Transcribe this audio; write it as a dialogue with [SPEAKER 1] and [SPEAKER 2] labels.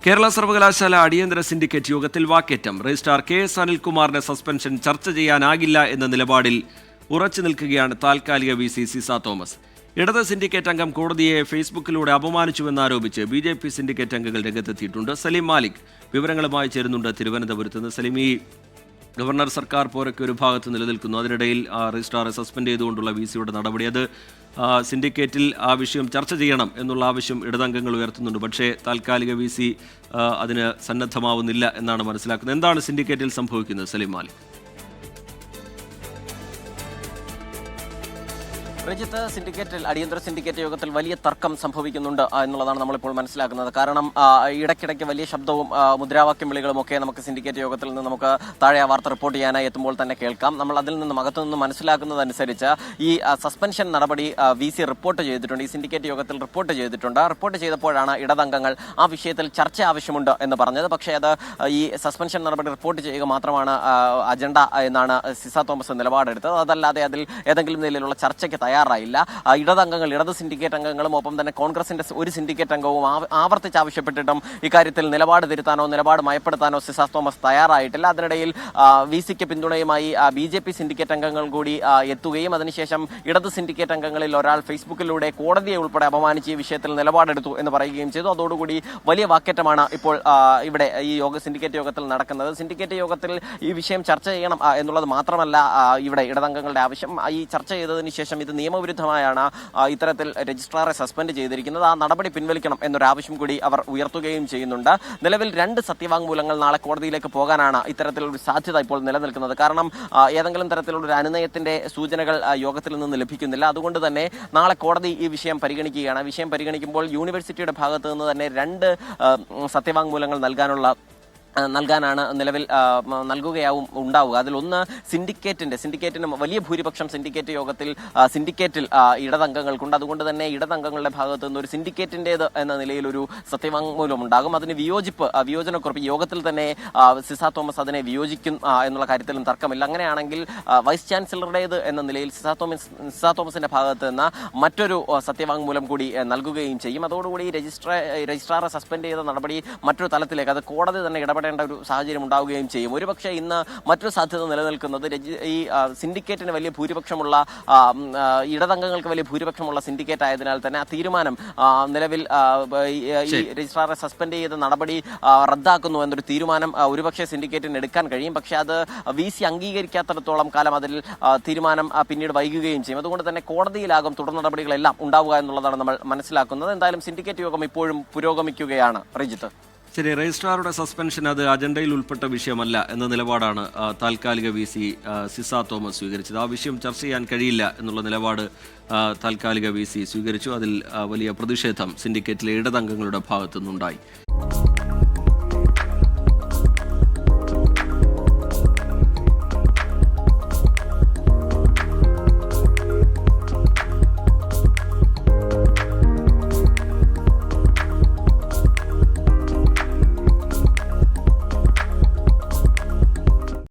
[SPEAKER 1] കേരള സർവകലാശാല അടിയന്തര സിൻഡിക്കേറ്റ് യോഗത്തിൽ വാക്കേറ്റം. രജിസ്ട്രാർ KS അനിൽകുമാറിന്റെ സസ്പെൻഷൻ ചർച്ച ചെയ്യാനാകില്ല എന്ന നിലപാടിൽ ഉറച്ചു നിൽക്കുകയാണ് താൽക്കാലിക VC സിസ തോമസ്. ഇടത് സിൻഡിക്കേറ്റ് അംഗം കോടതിയെ ഫേസ്ബുക്കിലൂടെ അപമാനിച്ചുവെന്നാരോപിച്ച് BJP സിൻഡിക്കേറ്റ് അംഗങ്ങൾ രംഗത്തെത്തിയിട്ടുണ്ട്. സലീം മാലിക് വിവരങ്ങളുമായി ചേരുന്നുണ്ട് തിരുവനന്തപുരത്ത് നിന്ന്. സലീം, ഈ ഗവർണർ സർക്കാർ പോരൊക്കെ ഒരു ഭാഗത്ത് നിലനിൽക്കുന്നു. അതിനിടയിൽ രജിസ്ട്രാറെ സസ്പെൻഡ് ചെയ്തുകൊണ്ടുള്ള VCയുടെ നടപടി, അത് സിൻഡിക്കേറ്റിൽ ആ വിഷയം ചർച്ച ചെയ്യണം എന്നുള്ള ആവശ്യം ഇടതംഗങ്ങൾ ഉയർത്തുന്നുണ്ട്. പക്ഷേ താൽക്കാലിക VC അതിന് സന്നദ്ധമാവുന്നില്ല എന്നാണ് മനസ്സിലാക്കുന്നത്. എന്താണ് സിൻഡിക്കേറ്റിൽ സംഭവിക്കുന്നത്, സലീം മാലിക്?
[SPEAKER 2] രജിത്ത്, അടിയന്തര സിൻഡിക്കേറ്റ് യോഗത്തിൽ വലിയ തർക്കം സംഭവിക്കുന്നുണ്ട് എന്നുള്ളതാണ് നമ്മളിപ്പോൾ മനസ്സിലാക്കുന്നത്. കാരണം ഇടയ്ക്കിടയ്ക്ക് വലിയ ശബ്ദവും മുദ്രാവാക്യം വിളികളും ഒക്കെ നമുക്ക് സിൻഡിക്കേറ്റ് യോഗത്തിൽ നിന്ന് നമുക്ക് താഴെ വാർത്ത റിപ്പോർട്ട് ചെയ്യാനായി എത്തുമ്പോൾ തന്നെ കേൾക്കാം. നമ്മൾ അതിൽ നിന്നും അകത്തുനിന്ന് മനസ്സിലാക്കുന്നതനുസരിച്ച് ഈ സസ്പെൻഷൻ നടപടി VC റിപ്പോർട്ട് ചെയ്തിട്ടുണ്ട്, ഈ സിൻഡിക്കേറ്റ് യോഗത്തിൽ റിപ്പോർട്ട് ചെയ്തിട്ടുണ്ട്. റിപ്പോർട്ട് ചെയ്തപ്പോഴാണ് ഇടതംഗങ്ങൾ ആ വിഷയത്തിൽ ചർച്ച ആവശ്യമുണ്ട് എന്ന് പറഞ്ഞത്. പക്ഷേ അത് ഈ സസ്പെൻഷൻ നടപടി റിപ്പോർട്ട് ചെയ്യുക മാത്രമാണ് അജണ്ട എന്നാണ് സിസ തോമസ് നിലപാടെടുത്തത്. അതല്ലാതെ അതിൽ ഏതെങ്കിലും നിലയിലുള്ള ചർച്ചയ്ക്ക് തയ്യാറായില്ല. ഇടത് സിൻഡിക്കേറ്റ് അംഗങ്ങളും ഒപ്പം തന്നെ കോൺഗ്രസിന്റെ ഒരു സിൻഡിക്കേറ്റ് അംഗവും ആവർത്തിച്ച് ആവശ്യപ്പെട്ടിട്ടും ഇക്കാര്യത്തിൽ നിലപാട് തിരുത്താനോ നിലപാട് മയപ്പെടുത്താനോ സിസ തോമസ് തയ്യാറായിട്ടില്ല. അതിനിടയിൽ VCക്ക് പിന്തുണയുമായി BJP സിൻഡിക്കേറ്റ് അംഗങ്ങൾ കൂടി എത്തുകയും അതിനുശേഷം ഇടത് സിൻഡിക്കേറ്റ് അംഗങ്ങളിൽ ഒരാൾ ഫേസ്ബുക്കിലൂടെ കോടതിയെ ഉൾപ്പെടെ അപമാനിച്ച് ഈ വിഷയത്തിൽ നിലപാടെടുത്തു എന്ന് പറയുകയും ചെയ്തു. അതോടുകൂടി വലിയ വാക്കേറ്റമാണ് ഇപ്പോൾ ഇവിടെ ഈ സിൻഡിക്കേറ്റ് യോഗത്തിൽ നടക്കുന്നത്. സിൻഡിക്കേറ്റ് യോഗത്തിൽ ഈ വിഷയം ചർച്ച ചെയ്യണം എന്നുള്ളത് മാത്രമല്ല ഇവിടെ ഇടതംഗങ്ങളുടെ ആവശ്യം. ഈ ചർച്ച ചെയ്തതിന് ശേഷം ഇത് നിയമവിരുദ്ധമായാണ് ഇത്തരത്തിൽ രജിസ്ട്രാറെ സസ്പെൻഡ് ചെയ്തിരിക്കുന്നത്, ആ നടപടി പിൻവലിക്കണം എന്നൊരാവശ്യം കൂടി അവർ ഉയർത്തുകയും ചെയ്യുന്നുണ്ട്. നിലവിൽ 2 സത്യവാങ്മൂലങ്ങൾ നാളെ കോടതിയിലേക്ക് പോകാനാണ് ഇത്തരത്തിലൊരു സാധ്യത ഇപ്പോൾ നിലനിൽക്കുന്നത്. കാരണം ഏതെങ്കിലും തരത്തിലുള്ള ഒരു അനുനയത്തിന്റെ സൂചനകൾ യോഗത്തിൽ നിന്ന് ലഭിക്കുന്നില്ല. അതുകൊണ്ട് തന്നെ നാളെ കോടതി ഈ വിഷയം പരിഗണിക്കുകയാണ്. വിഷയം പരിഗണിക്കുമ്പോൾ യൂണിവേഴ്സിറ്റിയുടെ ഭാഗത്ത് നിന്ന് തന്നെ 2 സത്യവാങ്മൂലങ്ങൾ നൽകാനാണ് നിലവിൽ ഉണ്ടാവുക. അതിലൊന്ന് സിൻഡിക്കേറ്റിന് വലിയ ഭൂരിപക്ഷം സിൻഡിക്കേറ്റ് യോഗത്തിൽ ഇടതംഗങ്ങൾക്കുണ്ട്. അതുകൊണ്ട് തന്നെ ഇടതംഗങ്ങളുടെ ഭാഗത്തു നിന്ന് ഒരു സിൻഡിക്കേറ്റിൻ്റേത് എന്ന നിലയിൽ ഒരു സത്യവാങ്മൂലം ഉണ്ടാകും. അതിന് വിയോജനക്കുറിപ്പ് യോഗത്തിൽ തന്നെ സിസ തോമസ് അതിനെ വിയോജിക്കും എന്നുള്ള കാര്യത്തിലും തർക്കമില്ല. അങ്ങനെയാണെങ്കിൽ വൈസ് ചാൻസലറുടേത് എന്ന നിലയിൽ സിസ തോമസിന്റെ ഭാഗത്ത് നിന്ന് മറ്റൊരു സത്യവാങ്മൂലം കൂടി നൽകുകയും ചെയ്യും. അതോടുകൂടി രജിസ്ട്രാറെ സസ്പെൻഡ് ചെയ്ത നടപടി മറ്റൊരു തലത്തിലേക്ക്, അത് കോടതി തന്നെ ഇടപെടേണ്ട ഒരു സാഹചര്യം ഉണ്ടാവുകയും ചെയ്യും. ഒരുപക്ഷെ ഇന്ന് മറ്റൊരു സാധ്യത നിലനിൽക്കുന്നത് ഈ സിൻഡിക്കേറ്റിന് വലിയ ഭൂരിപക്ഷമുള്ള ഇടതംഗങ്ങൾക്ക് വലിയ ഭൂരിപക്ഷമുള്ള സിൻഡിക്കേറ്റ് ആയതിനാൽ തന്നെ ആ തീരുമാനം നിലവിൽ ഈ രജിസ്ട്രാറെ സസ്പെൻഡ് ചെയ്ത നടപടി റദ്ദാക്കുന്നു എന്നൊരു തീരുമാനം ഒരുപക്ഷെ സിൻഡിക്കേറ്റിന് എടുക്കാൻ കഴിയും. പക്ഷെ അത് VC അംഗീകരിക്കാത്തിടത്തോളം കാലം അതിൽ തീരുമാനം പിന്നീട് വൈകുകയും ചെയ്യും. അതുകൊണ്ട് തന്നെ കോടതിയിലാകും തുടർ നടപടികളെല്ലാം ഉണ്ടാവുക എന്നുള്ളതാണ് നമ്മൾ മനസ്സിലാക്കുന്നത്. എന്തായാലും സിൻഡിക്കേറ്റ് യോഗം ഇപ്പോഴും പുരോഗമിക്കുകയാണ്. റജിത്ത്,
[SPEAKER 1] ശരി, രജിസ്ട്രാറുടെ സസ്പെൻഷൻ അത് അജണ്ടയിൽ ഉൾപ്പെട്ട വിഷയമല്ല എന്ന നിലപാടാണ് താൽക്കാലിക VC സിസ തോമസ് സ്വീകരിച്ചത്. ആ വിഷയം ചർച്ച ചെയ്യാൻ കഴിയില്ല എന്നുള്ള നിലപാട് താൽക്കാലിക VC സ്വീകരിച്ചു. അതിൽ വലിയ പ്രതിഷേധം സിൻഡിക്കേറ്റിലെ ഇടതംഗങ്ങളുടെ ഭാഗത്തുനിന്നുണ്ടായി.